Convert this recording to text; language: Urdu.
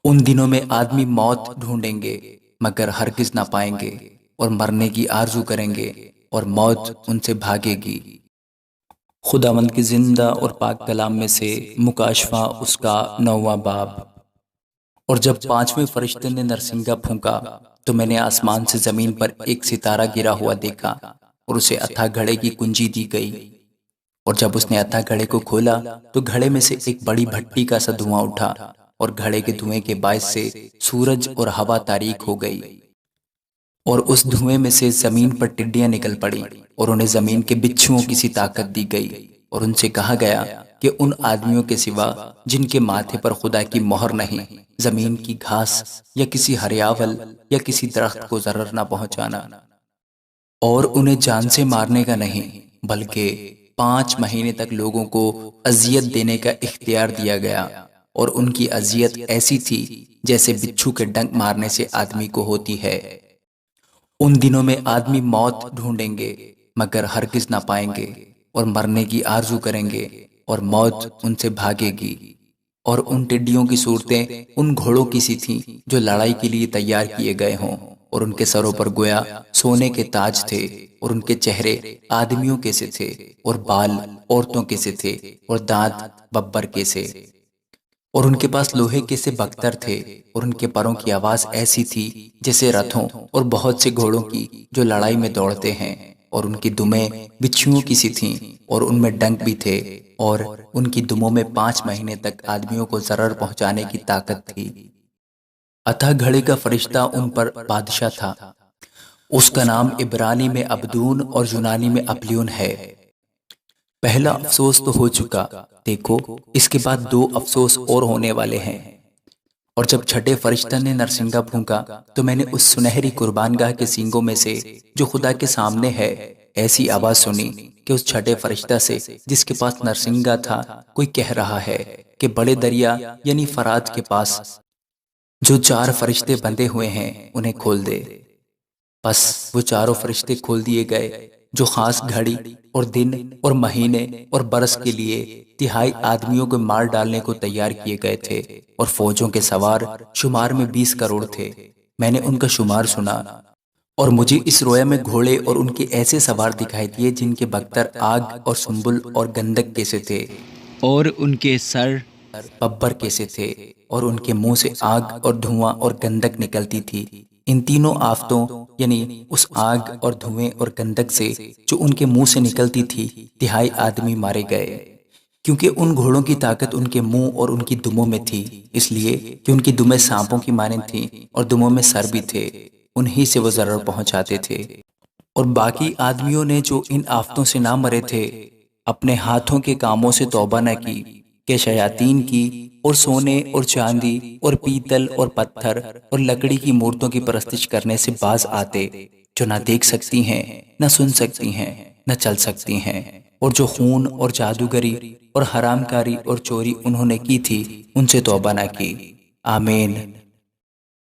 ان دنوں میں آدمی موت ڈھونڈیں گے مگر ہرگز نہ پائیں گے، اور مرنے کی آرزو کریں گے اور موت ان سے بھاگے گی۔ خداوند کی زندہ اور پاک کلام میں سے مکاشفہ اس کا 9واں باب۔ اور جب 5ویں فرشتے نے نرسنگا پھونکا تو میں نے آسمان سے زمین پر ایک ستارہ گرا ہوا دیکھا، اور اسے اتھا گھڑے کی کنجی دی گئی۔ اور جب اس نے اتھا گھڑے کو کھولا تو گھڑے میں سے ایک بڑی بھٹی کا سا دھواں اٹھا، اور گھڑے کے دھوئیں کے باعث سے سورج اور ہوا تاریک ہو گئی۔ اور اس دھوئیں میں سے زمین پر ٹڈیاں نکل پڑی، اور انہیں زمین کے بچھوؤں کی سی طاقت دی گئی، اور ان سے کہا گیا کہ ان آدمیوں کے سوا جن کے ماتھے پر خدا کی مہر نہیں، زمین کی گھاس یا کسی ہریاول یا کسی درخت کو ضرر نہ پہنچانا، اور انہیں جان سے مارنے کا نہیں بلکہ 5 مہینے تک لوگوں کو اذیت دینے کا اختیار دیا گیا، اور ان کی اذیت ایسی تھی جیسے بچھو کے ڈنک مارنے سے آدمی کو ہوتی ہے۔ ان دنوں میں آدمی موت ڈھونڈیں گے مگر ہرگز نہ پائیں گے، اور مرنے کی آرزو کریں گے اور موت ان سے بھاگے گی۔ اور ان ٹڈیوں کی صورتیں ان گھوڑوں کی سی تھیں جو لڑائی کے لیے تیار کیے گئے ہوں، اور ان کے سروں پر گویا سونے کے تاج تھے، اور ان کے چہرے آدمیوں کے سے تھے، اور بال عورتوں کے سے تھے، اور دانت ببر کے سے، اور ان کے پاس لوہے کے سے بختر تھے، اور ان کے پروں کی آواز ایسی تھی جیسے رتھوں اور بہت سے گھوڑوں کی جو لڑائی میں دوڑتے ہیں، اور ان کی دمیں بچھوؤں کی سی تھیں، اور ان میں ڈنک بھی تھے، اور ان کی دموں میں 5 مہینے تک آدمیوں کو ضرر پہنچانے کی طاقت تھی۔ اتھا گھڑے کا فرشتہ ان پر بادشاہ تھا، اس کا نام عبرانی میں ابدون اور یونانی میں اپلیون ہے۔ پہلا افسوس تو ہو چکا، دیکھو اس کے بعد 2 افسوس اور ہونے والے ہیں۔ اور جب چھٹے فرشتہ نے نرسنگا پھونکا تو میں نے اس سنہری قربان گاہ کے سینگوں میں سے جو خدا کے سامنے ہے ایسی آواز سنی کہ اس چھٹے فرشتہ سے جس کے پاس نرسنگا تھا کوئی کہہ رہا ہے کہ بڑے دریا یعنی فرات کے پاس جو 4 فرشتے بندھے ہوئے ہیں انہیں کھول دے۔ بس وہ چاروں فرشتے کھول دیے گئے جو خاص گھڑی اور دن اور مہینے اور برس کے لیے تہائی آدمیوں کو مار ڈالنے کو تیار کیے گئے تھے، اور فوجوں کے سوار شمار میں 20 کروڑ تھے۔ میں نے ان کا شمار سنا، اور مجھے اس رویا میں گھوڑے اور ان کے ایسے سوار دکھائی دیے جن کے بختر آگ اور سنبل اور گندک کے سے تھے، اور ان کے سر ببر کے سے تھے، اور ان کے منہ سے آگ اور دھواں اور گندک نکلتی تھی۔ ان تینوں آفتوں یعنی اس آگ اور دھوئیں اور گندک سے جو ان کے منہ سے نکلتی تھی 3 آدمی مارے گئے، کیونکہ ان گھوڑوں کی طاقت ان کے منہ اور ان کی دموں میں تھی، اس لیے کہ ان کی دمیں سانپوں کی مانند تھیں اور دموں میں سر بھی تھے، انہی سے وہ ضرر پہنچاتے تھے۔ اور باقی آدمیوں نے جو ان آفتوں سے نہ مرے تھے اپنے ہاتھوں کے کاموں سے توبہ نہ کی کہ شیاطین کی اور سونے اور چاندی اور پیتل اور پتھر اور لکڑی کی مورتوں کی پرستش کرنے سے باز آتے، جو نہ دیکھ سکتی ہیں، نہ سن سکتی ہیں، نہ چل سکتی ہیں، اور جو خون اور جادوگری اور حرام کاری اور چوری انہوں نے کی تھی ان سے توبہ نہ کی۔ آمین۔